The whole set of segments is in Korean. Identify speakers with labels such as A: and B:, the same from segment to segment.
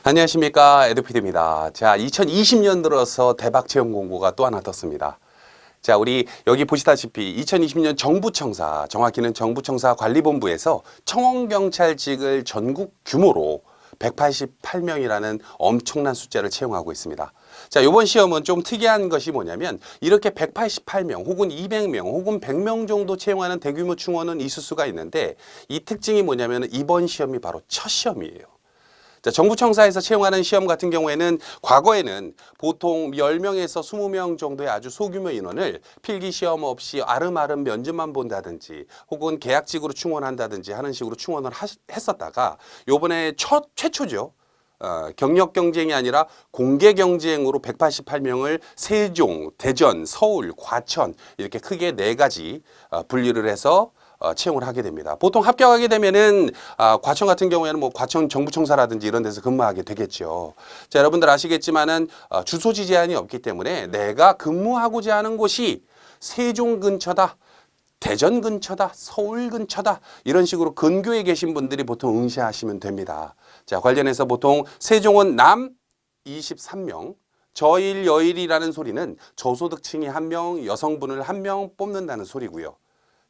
A: 안녕하십니까, 에듀피디입니다. 자, 2020년 들어서 대박 채용 공고가 또 하나 떴습니다. 자, 우리 여기 보시다시피 2020년 정부청사, 정확히는 정부청사 관리본부에서 청원경찰직을 전국 규모로 188명이라는 엄청난 숫자를 채용하고 있습니다. 자, 이번 시험은 좀 특이한 것이 뭐냐면 이렇게 188명 혹은 200명 혹은 100명 정도 채용하는 대규모 충원은 있을 수가 있는데, 이 특징이 뭐냐면 이번 시험이 바로 첫 시험이에요. 자, 정부청사에서 채용하는 시험 같은 경우에는 과거에는 보통 10명에서 20명 정도의 아주 소규모 인원을 필기시험 없이 아름아름 면접만 본다든지 혹은 계약직으로 충원한다든지 하는 식으로 충원을 했었다가 요번에 최초죠. 경력 경쟁이 아니라 공개 경쟁으로 188명을 세종, 대전, 서울, 과천 이렇게 크게 4가지 분류를 해서 채용을 하게 됩니다. 보통 합격하게 되면은 과천 같은 경우에는 뭐 과천 정부청사라든지 이런 데서 근무하게 되겠죠. 자, 여러분들 아시겠지만은 주소지 제한이 없기 때문에 내가 근무하고자 하는 곳이 세종 근처다, 대전 근처다, 서울 근처다 이런 식으로 근교에 계신 분들이 보통 응시하시면 됩니다. 자, 관련해서 보통 세종은 남 23명, 저일 여일이라는 소리는 저소득층이 1명, 여성분을 1명 뽑는다는 소리고요.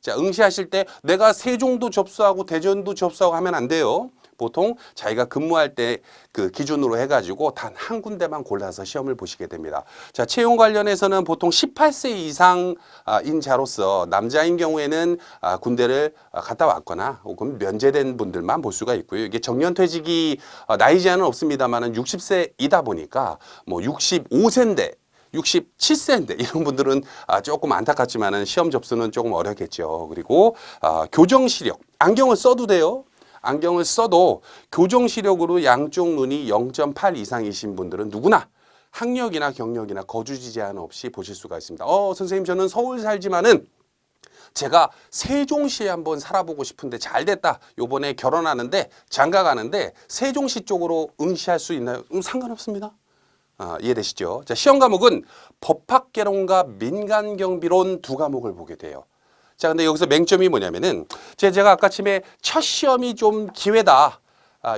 A: 자, 응시하실 때 내가 세종도 접수하고 대전도 접수하고 하면 안 돼요. 보통 자기가 근무할 때 그 기준으로 해가지고 단 한 군데만 골라서 시험을 보시게 됩니다. 자, 채용 관련해서는 보통 18세 이상인 자로서 남자인 경우에는 군대를 갔다 왔거나 혹은 면제된 분들만 볼 수가 있고요. 이게 정년퇴직이 나이 제한은 없습니다만은 60세이다 보니까 뭐 65세인데 67세인데 이런 분들은 조금 안타깝지만은 시험 접수는 조금 어렵겠죠. 그리고 교정 시력, 안경을 써도 돼요. 안경을 써도 교정 시력으로 양쪽 눈이 0.8 이상이신 분들은 누구나 학력이나 경력이나 거주지 제한 없이 보실 수가 있습니다. 선생님 저는 서울 살지만은 제가 세종시에 한번 살아보고 싶은데 잘 됐다. 요번에 결혼하는데 장가 가는데 세종시 쪽으로 응시할 수 있나요? 상관없습니다. 이해되시죠? 자, 시험 과목은 법학개론과 민간경비론 2과목을 보게 돼요. 자, 근데 여기서 맹점이 뭐냐면은 제가 아까 침에 첫 시험이 좀 기회다.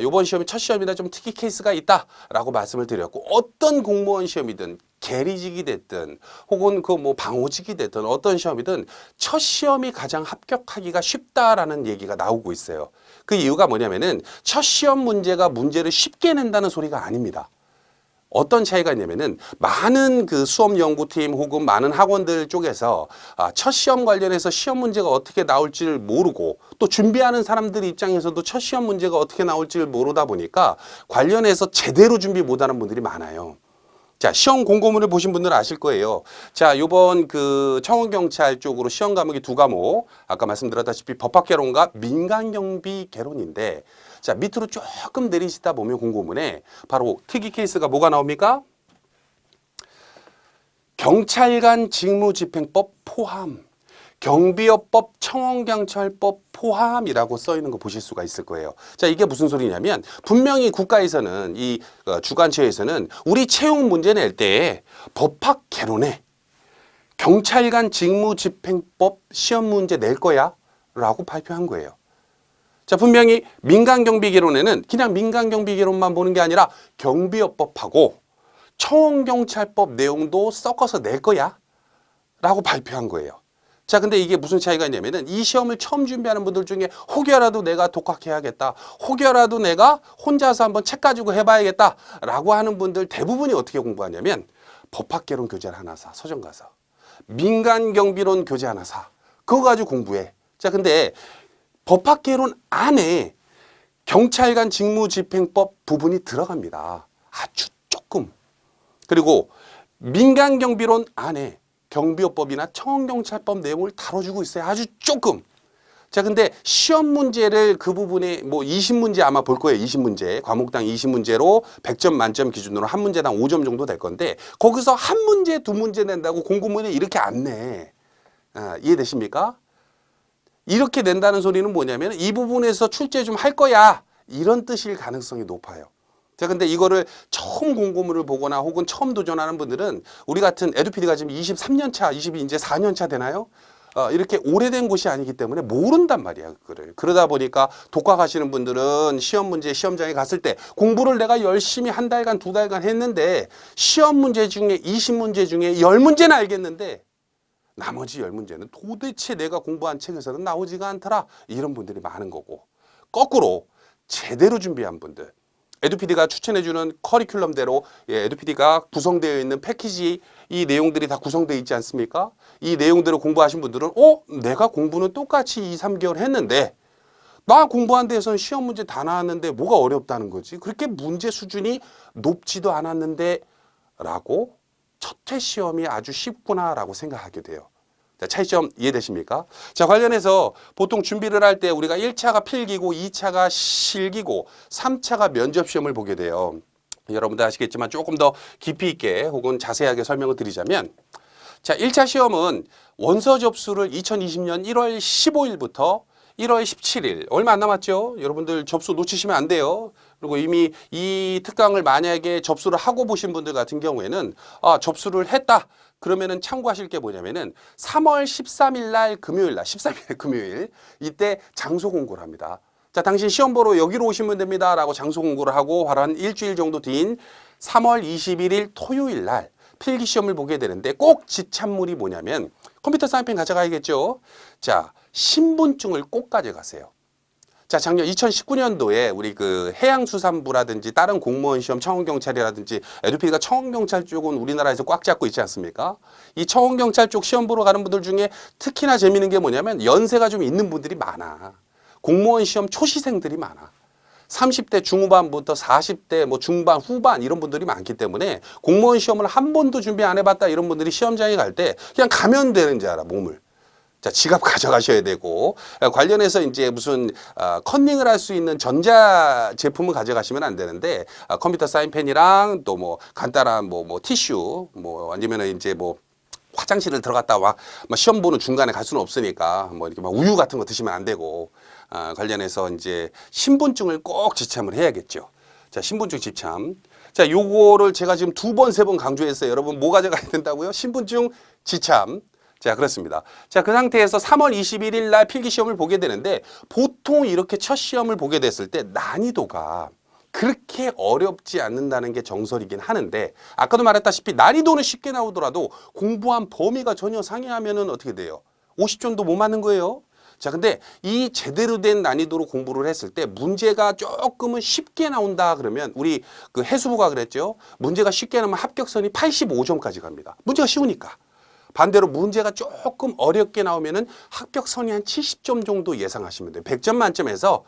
A: 요번 시험이 첫 시험이라 좀 특이 케이스가 있다라고 말씀을 드렸고, 어떤 공무원 시험이든 계리직이 됐든 혹은 그 뭐 방호직이 됐든 어떤 시험이든 첫 시험이 가장 합격하기가 쉽다라는 얘기가 나오고 있어요. 그 이유가 뭐냐면은 첫 시험 문제가 문제를 쉽게 낸다는 소리가 아닙니다. 어떤 차이가 있냐면은 많은 그 수험 연구팀 혹은 많은 학원들 쪽에서 첫 시험 관련해서 시험 문제가 어떻게 나올지를 모르고 또 준비하는 사람들 입장에서도 첫 시험 문제가 어떻게 나올지를 모르다 보니까 관련해서 제대로 준비 못하는 분들이 많아요. 자, 시험 공고문을 보신 분들은 아실 거예요. 자, 요번 그 청원경찰 쪽으로 시험 과목이 2과목, 아까 말씀드렸다시피 법학개론과 민간경비개론인데, 자, 밑으로 조금 내리시다 보면 공고문에 바로 특이 케이스가 뭐가 나옵니까? 경찰관 직무집행법 포함, 경비업법, 청원경찰법 포함이라고 써 있는 거 보실 수가 있을 거예요. 자, 이게 무슨 소리냐면 분명히 국가에서는 이 주관처에서는 우리 채용 문제 낼 때 법학개론에 경찰관 직무집행법 시험 문제 낼 거야 라고 발표한 거예요. 자, 분명히 민간경비개론에는 그냥 민간경비개론만 보는 게 아니라 경비업법하고 청원경찰법 내용도 섞어서 낼 거야 라고 발표한 거예요. 자, 근데 이게 무슨 차이가 있냐면은 이 시험을 처음 준비하는 분들 중에 혹여라도 내가 독학해야겠다, 혹여라도 내가 혼자서 한번 책 가지고 해봐야겠다 라고 하는 분들 대부분이 어떻게 공부하냐면 법학개론 교재를 하나 사, 서점 가서 민간경비론 교재 하나 사, 그거 가지고 공부해. 자, 근데 법학개론 안에 경찰관 직무집행법 부분이 들어갑니다. 아주 조금. 그리고 민간경비론 안에 경비업법이나 청원경찰법 내용을 다뤄주고 있어요. 아주 조금. 자, 근데 시험 문제를 그 부분에 뭐 20문제 아마 볼 거예요. 20문제. 과목당 20문제로 100점 만점 기준으로 한 문제당 5점 정도 될 건데 거기서 한 문제, 2문제 낸다고 공고문에 이렇게 안 내. 이해되십니까? 이렇게 낸다는 소리는 뭐냐면 이 부분에서 출제 좀 할 거야. 이런 뜻일 가능성이 높아요. 자, 근데 이거를 처음 공고문을 보거나 혹은 처음 도전하는 분들은 우리 같은 에듀피디가 지금 23년 차, 이제 4년 차 되나요? 이렇게 오래된 곳이 아니기 때문에 모른단 말이야, 그거를. 그러다 보니까 독학하시는 분들은 시험 문제 시험장에 갔을 때 공부를 내가 열심히 한 달간, 두 달간 했는데 시험 문제 중에 20문제 중에 10문제는 알겠는데 나머지 10문제는 도대체 내가 공부한 책에서는 나오지가 않더라. 이런 분들이 많은 거고. 거꾸로 제대로 준비한 분들. 에듀피디가 추천해주는 커리큘럼대로 에듀피디가 구성되어 있는 패키지 이 내용들이 다 구성되어 있지 않습니까? 이 내용대로 공부하신 분들은 내가 공부는 똑같이 2, 3개월 했는데 나 공부한 데에서는 시험 문제 다 나왔는데 뭐가 어렵다는 거지? 그렇게 문제 수준이 높지도 않았는데 라고 첫 회 시험이 아주 쉽구나라고 생각하게 돼요. 자, 차이점 이해되십니까? 자, 관련해서 보통 준비를 할 때 우리가 1차가 필기고 2차가 실기고 3차가 면접시험을 보게 돼요. 여러분들 아시겠지만 조금 더 깊이 있게 혹은 자세하게 설명을 드리자면 자, 1차 시험은 원서 접수를 2020년 1월 15일부터 1월 17일 얼마 안 남았죠? 여러분들 접수 놓치시면 안 돼요. 그리고 이미 이 특강을 만약에 접수를 하고 보신 분들 같은 경우에는 접수를 했다. 그러면은 참고하실 게 뭐냐면은 3월 13일 날 금요일 날 13일 금요일 이때 장소 공고를 합니다. 자, 당신 시험 보러 여기로 오시면 됩니다. 라고 장소 공고를 하고 바로 한 일주일 정도 뒤인 3월 21일 토요일 날 필기 시험을 보게 되는데 꼭 지참물이 뭐냐면 컴퓨터 사인펜 가져가야겠죠. 자, 신분증을 꼭 가져가세요. 자, 작년 2019년도에 우리 그 해양수산부라든지 다른 공무원 시험 청원경찰이라든지 에듀피디가 청원경찰 쪽은 우리나라에서 꽉 잡고 있지 않습니까? 이 청원경찰 쪽 시험 보러 가는 분들 중에 특히나 재미있는 게 뭐냐면 연세가 좀 있는 분들이 많아. 공무원 시험 초시생들이 많아. 30대 중후반부터 40대 뭐 중반 후반 이런 분들이 많기 때문에 공무원 시험을 한 번도 준비 안 해봤다 이런 분들이 시험장에 갈 때 그냥 가면 되는 줄 알아, 몸을. 자, 지갑 가져가셔야 되고 관련해서 이제 무슨 컨닝을 할 수 있는 전자 제품을 가져가시면 안 되는데 컴퓨터 사인펜이랑 또 뭐 간단한 뭐 티슈 뭐 아니면은 이제 뭐 화장실을 들어갔다 와 시험 보는 중간에 갈 수는 없으니까 뭐 이렇게 막 우유 같은 거 드시면 안 되고 관련해서 이제 신분증을 꼭 지참을 해야겠죠. 자, 신분증 지참. 자, 요거를 제가 지금 2번, 3번 강조했어요. 여러분 뭐 가져가야 된다고요? 신분증 지참. 자, 그렇습니다. 자, 그 상태에서 3월 21일 날 필기시험을 보게 되는데 보통 이렇게 첫 시험을 보게 됐을 때 난이도가 그렇게 어렵지 않는다는 게 정설이긴 하는데 아까도 말했다시피 난이도는 쉽게 나오더라도 공부한 범위가 전혀 상이하면은 어떻게 돼요? 50점도 못 맞는 거예요. 자, 근데 이 제대로 된 난이도로 공부를 했을 때 문제가 조금은 쉽게 나온다 그러면 우리 그 해수부가 그랬죠. 문제가 쉽게 나오면 합격선이 85점까지 갑니다. 문제가 쉬우니까. 반대로 문제가 조금 어렵게 나오면은 합격선이 한 70점 정도 예상하시면 돼요. 100점 만점에서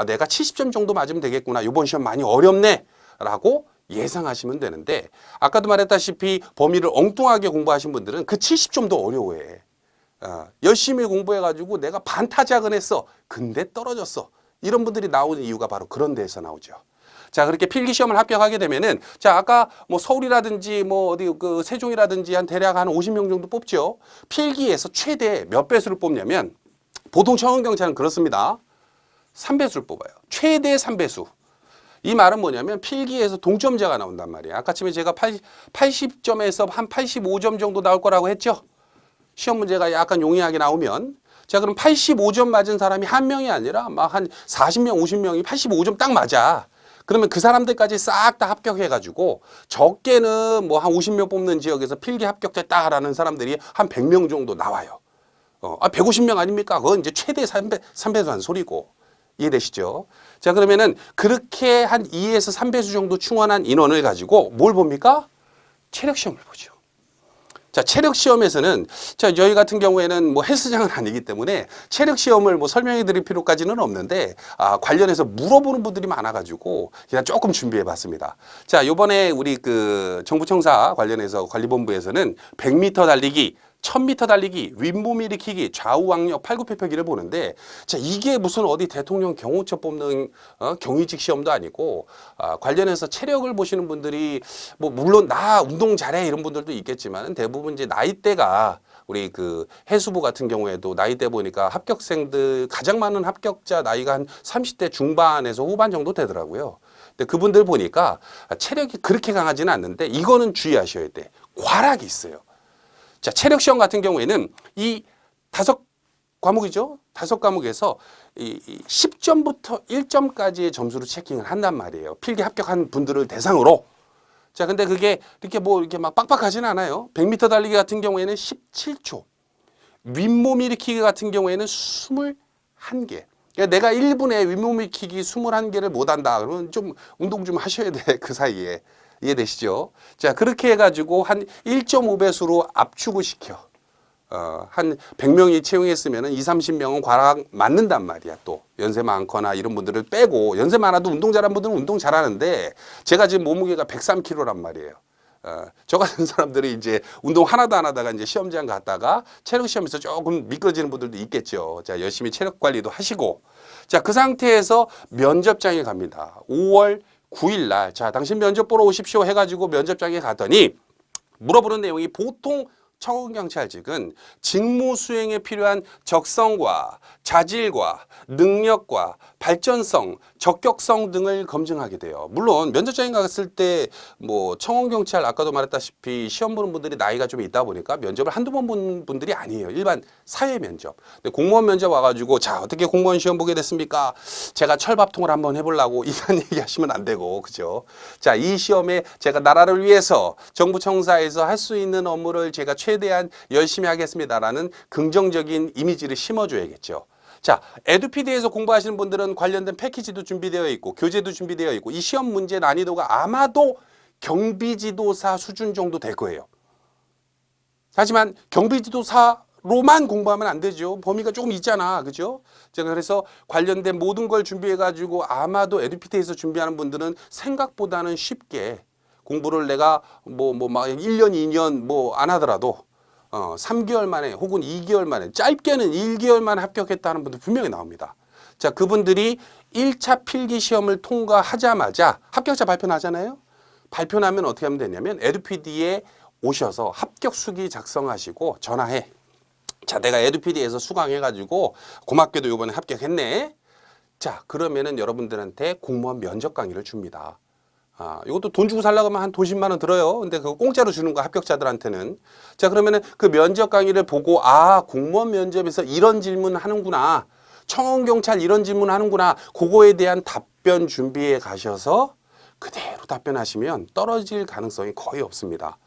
A: 내가 70점 정도 맞으면 되겠구나. 이번 시험 많이 어렵네. 라고 예상하시면 되는데 아까도 말했다시피 범위를 엉뚱하게 공부하신 분들은 그 70점도 어려워해. 열심히 공부해가지고 내가 반타작은 했어. 근데 떨어졌어. 이런 분들이 나오는 이유가 바로 그런 데에서 나오죠. 자, 그렇게 필기 시험을 합격하게 되면은 자, 아까 뭐 서울이라든지 뭐 어디 그 세종이라든지 한 대략 한 50명 정도 뽑죠. 필기에서 최대 몇 배수를 뽑냐면 보통 청원경찰은 그렇습니다. 3배수를 뽑아요. 최대 3배수. 이 말은 뭐냐면 필기에서 동점자가 나온단 말이에요. 아까쯤에 제가 80점에서 한 85점 정도 나올 거라고 했죠. 시험 문제가 약간 용이하게 나오면 자, 그럼 85점 맞은 사람이 한 명이 아니라 막 한 40명, 50명이 85점 딱 맞아. 그러면 그 사람들까지 싹 다 합격해가지고 적게는 뭐 한 50명 뽑는 지역에서 필기 합격됐다라는 사람들이 한 100명 정도 나와요. 150명 아닙니까? 그건 이제 최대 3배수 한 소리고. 이해되시죠? 자, 그러면은 그렇게 한 2에서 3배수 정도 충원한 인원을 가지고 뭘 봅니까? 체력 시험을 보죠. 자, 체력 시험에서는 자, 저희 같은 경우에는 뭐 헬스장은 아니기 때문에 체력 시험을 뭐 설명해 드릴 필요까지는 없는데 관련해서 물어보는 분들이 많아 가지고 그냥 조금 준비해 봤습니다. 자, 요번에 우리 그 정부청사 관련해서 관리본부에서는 100m 달리기 1000m 달리기, 윗몸 일으키기, 좌우 악력, 팔굽혀펴기를 보는데 자, 이게 무슨 어디 대통령 경호처 뽑는 경위직 시험도 아니고 관련해서 체력을 보시는 분들이 뭐 물론 나 운동 잘해 이런 분들도 있겠지만 대부분 이제 나이대가 우리 그 해수부 같은 경우에도 나이대 보니까 합격생들 가장 많은 합격자 나이가 한 30대 중반에서 후반 정도 되더라고요. 근데 그분들 보니까 체력이 그렇게 강하지는 않는데 이거는 주의하셔야 돼. 과락이 있어요. 자, 체력 시험 같은 경우에는 이 다섯 과목이죠. 다섯 과목에서 이 10점부터 1점까지의 점수로 체킹을 한단 말이에요. 필기 합격한 분들을 대상으로. 자, 근데 그게 이렇게 뭐 이렇게 막 빡빡하지는 않아요. 100m 달리기 같은 경우에는 17초. 윗몸 일으키기 같은 경우에는 21개. 그러니까 내가 1분에 윗몸 일으키기 21개를 못 한다. 그러면 좀 운동 좀 하셔야 돼. 그 사이에. 이해되시죠? 자, 그렇게 해가지고 한 1.5배수로 압축을 시켜. 한 100명이 채용했으면은 20, 30명은 과락 맞는단 말이야. 또 연세 많거나 이런 분들을 빼고, 연세 많아도 운동 잘하는 분들은 운동 잘하는데, 제가 지금 몸무게가 103kg란 말이에요. 저 같은 사람들이 이제 운동 하나도 안 하다가 이제 시험장 갔다가 체력 시험에서 조금 미끄러지는 분들도 있겠죠. 자, 열심히 체력 관리도 하시고, 자, 그 상태에서 면접장에 갑니다. 5월 9일 날, 자, 당신 면접 보러 오십시오 해가지고 면접장에 갔더니 물어보는 내용이, 보통 청원경찰직은 직무 수행에 필요한 적성과 자질과 능력과 발전성, 적격성 등을 검증하게 돼요. 물론 면접장에 갔을 때 뭐 청원경찰 아까도 말했다시피 시험 보는 분들이 나이가 좀 있다 보니까 면접을 한두 번 본 분들이 아니에요. 일반 사회 면접. 근데 공무원 면접 와가지고, 자, 어떻게 공무원 시험 보게 됐습니까? 제가 철밥통을 한번 해보려고 이런 얘기 하시면 안 되고, 그죠? 자, 이 시험에 제가 나라를 위해서 정부 청사에서 할 수 있는 업무를 제가 최대한 열심히 하겠습니다라는 긍정적인 이미지를 심어줘야겠죠. 자, 에듀피디에서 공부하시는 분들은 관련된 패키지도 준비되어 있고 교재도 준비되어 있고, 이 시험 문제 난이도가 아마도 경비지도사 수준 정도 될 거예요. 하지만 경비지도사로만 공부하면 안 되죠. 범위가 조금 있잖아. 그죠? 제가 그래서 관련된 모든 걸 준비해가지고 아마도 에듀피디에서 준비하는 분들은 생각보다는 쉽게 공부를 내가 막 1년, 2년 뭐 안 하더라도 3개월 만에 혹은 2개월 만에, 짧게는 1개월 만에 합격했다는 분들 분명히 나옵니다. 자, 그분들이 1차 필기 시험을 통과하자마자 합격자 발표나잖아요. 발표나면 어떻게 하면 되냐면 에듀피디에 오셔서 합격 수기 작성하시고 전화해. 자, 내가 에듀피디에서 수강해가지고 고맙게도 이번에 합격했네. 자, 그러면은 여러분들한테 공무원 면접 강의를 줍니다. 이것도 돈 주고 살려고 하면 한 돈 10만 원 들어요. 근데 그거 공짜로 주는 거, 합격자들한테는. 자, 그러면은 그 면접 강의를 보고, 공무원 면접에서 이런 질문 하는구나. 청원경찰 이런 질문 하는구나. 그거에 대한 답변 준비해 가셔서 그대로 답변하시면 떨어질 가능성이 거의 없습니다.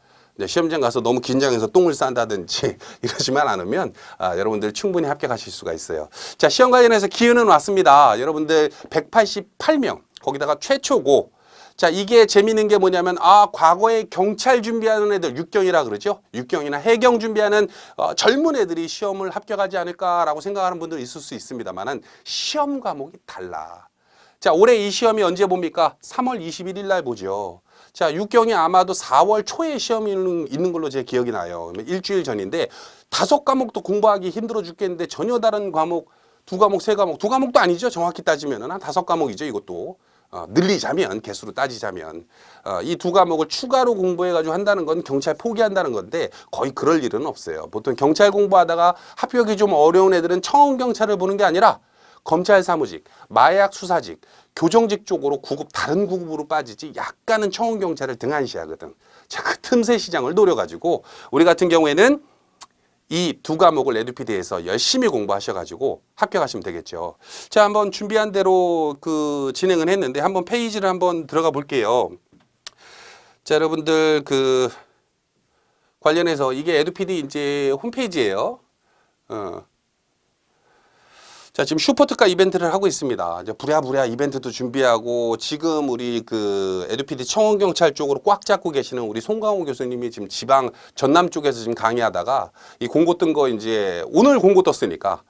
A: 시험장 가서 너무 긴장해서 똥을 싼다든지 이러지만 않으면 여러분들 충분히 합격하실 수가 있어요. 자, 시험 관련해서 기회는 왔습니다. 여러분들 188명, 거기다가 최초고. 자, 이게 재미있는 게 뭐냐면, 과거에 경찰 준비하는 애들, 육경이라 그러죠. 육경이나 해경 준비하는 젊은 애들이 시험을 합격하지 않을까라고 생각하는 분들 있을 수 있습니다만은 시험 과목이 달라. 자, 올해 이 시험이 언제 봅니까? 3월 21일 날 보죠. 자, 육경이 아마도 4월 초에 시험이 있는 걸로 제 기억이 나요. 일주일 전인데 5과목도 공부하기 힘들어 죽겠는데 전혀 다른 과목, 2과목, 3과목, 2과목도 아니죠. 정확히 따지면 한 5과목이죠. 이것도. 늘리자면, 개수로 따지자면 이 2과목을 추가로 공부해가지고 한다는 건 경찰 포기한다는 건데 거의 그럴 일은 없어요. 보통 경찰 공부하다가 합격이 좀 어려운 애들은 청원경찰을 보는 게 아니라 검찰 사무직, 마약 수사직, 교정직 쪽으로 다른 구급으로 빠지지 약간은 청원경찰을 등한시하거든. 자, 그 틈새 시장을 노려가지고 우리 같은 경우에는 이 2과목을 에듀피디에서 열심히 공부하셔가지고 합격하시면 되겠죠. 자, 한번 준비한 대로 진행을 했는데 한번 페이지를 한번 들어가 볼게요. 자, 여러분들 관련해서 이게 에듀피디 이제 홈페이지예요. 자, 지금 슈퍼특가 이벤트를 하고 있습니다. 이제 부랴부랴 이벤트도 준비하고, 지금 우리 에듀피디 청원경찰 쪽으로 꽉 잡고 계시는 우리 송강호 교수님이 지금 지방 전남 쪽에서 지금 강의하다가 이 공고 뜬 거 이제 오늘 공고 떴으니까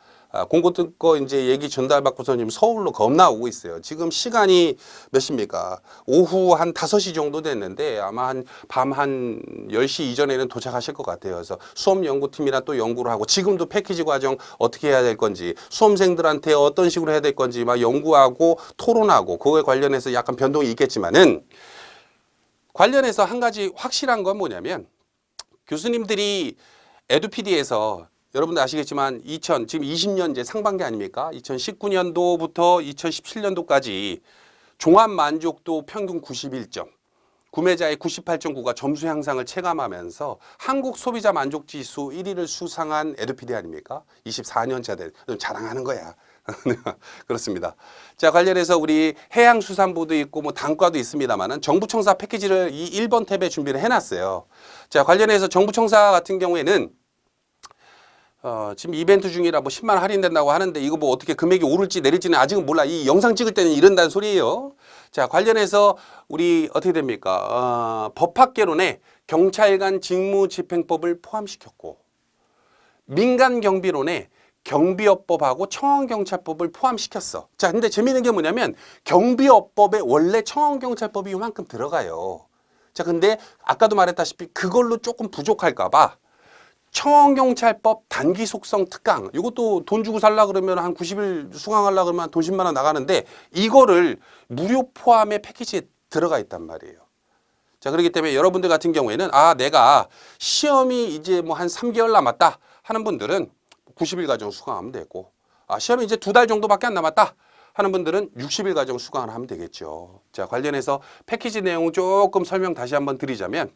A: 공고 뜬 거 이제 얘기 전달받고서 지금 서울로 겁나 오고 있어요. 지금 시간이 몇 시입니까? 오후 한 5시 정도 됐는데 아마 밤 한 10시 이전에는 도착하실 것 같아요. 그래서 수험연구팀이랑 또 연구를 하고, 지금도 패키지 과정 어떻게 해야 될 건지, 수험생들한테 어떤 식으로 해야 될 건지 막 연구하고 토론하고, 그거에 관련해서 약간 변동이 있겠지만은 관련해서 한 가지 확실한 건 뭐냐면, 교수님들이 에듀피디에서 여러분들 아시겠지만 지금 20년제 상반기 아닙니까? 2019년도부터 2017년도까지 종합 만족도 평균 91점, 구매자의 98.9가 점수 향상을 체감하면서 한국 소비자 만족 지수 1위를 수상한 에듀피디 아닙니까? 24년차 된 자랑하는 거야. 그렇습니다. 자, 관련해서 우리 해양수산부도 있고 뭐 단과도 있습니다만은 정부청사 패키지를 이 1번 탭에 준비를 해놨어요. 자, 관련해서 정부청사 같은 경우에는 지금 이벤트 중이라 뭐 10만 원 할인된다고 하는데 이거 뭐 어떻게 금액이 오를지 내릴지는 아직은 몰라. 이 영상 찍을 때는 이런다는 소리예요. 자, 관련해서 우리 어떻게 됩니까? 법학개론에 경찰관 직무집행법을 포함시켰고 민간경비론에 경비업법하고 청원경찰법을 포함시켰어. 자, 근데 재미있는 게 뭐냐면 경비업법에 원래 청원경찰법이 이만큼 들어가요. 자, 근데 아까도 말했다시피 그걸로 조금 부족할까 봐 청원경찰법 단기 속성 특강, 이것도 돈 주고 살라 그러면 한 90일 수강하려 그러면 돈 10만 원 나가는데 이거를 무료 포함의 패키지에 들어가 있단 말이에요. 자, 그렇기 때문에 여러분들 같은 경우에는 내가 시험이 이제 뭐 한 3개월 남았다 하는 분들은 90일 과정 수강하면 되고, 시험이 이제 2달 정도밖에 안 남았다 하는 분들은 60일 과정 수강을 하면 되겠죠. 자, 관련해서 패키지 내용 조금 설명 다시 한번 드리자면,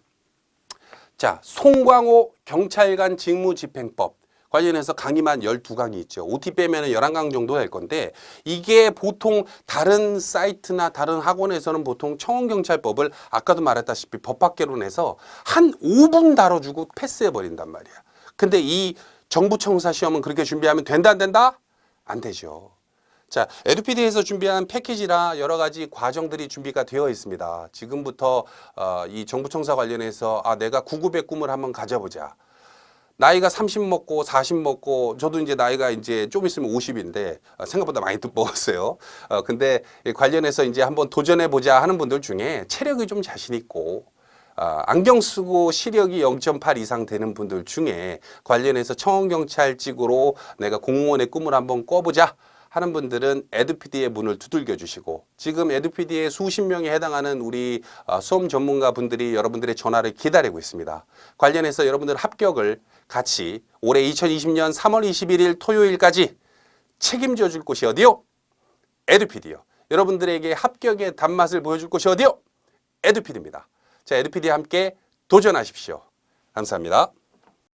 A: 자, 송광호 경찰관 직무집행법 관련해서 강의만 12강이 있죠. OT 빼면 11강 정도 될 건데 이게 보통 다른 사이트나 다른 학원에서는 보통 청원경찰법을 아까도 말했다시피 법학개론에서 한 5분 다뤄주고 패스해버린단 말이야. 근데 이 정부청사 시험은 그렇게 준비하면 된다 안 된다? 안 되죠. 자, 에듀피디에서 준비한 패키지라 여러 가지 과정들이 준비가 되어 있습니다. 지금부터 이 정부청사 관련해서 내가 9급의 꿈을 한번 가져보자. 나이가 30 먹고 40 먹고 저도 이제 나이가 이제 좀 있으면 50인데 생각보다 많이 먹었어요. 근데 관련해서 이제 한번 도전해 보자 하는 분들 중에 체력이 좀 자신 있고 안경 쓰고 시력이 0.8 이상 되는 분들 중에 관련해서 청원경찰직으로 내가 공무원의 꿈을 한번 꿔보자 하는 분들은 에듀피디의 문을 두들겨 주시고, 지금 에듀피디의 수십 명에 해당하는 우리 수험 전문가 분들이 여러분들의 전화를 기다리고 있습니다. 관련해서 여러분들 합격을 같이 올해 2020년 3월 21일 토요일까지 책임져 줄 곳이 어디요? 에듀피디요. 여러분들에게 합격의 단맛을 보여줄 곳이 어디요? 에듀피디입니다. 자, 에듀피디와 함께 도전하십시오. 감사합니다.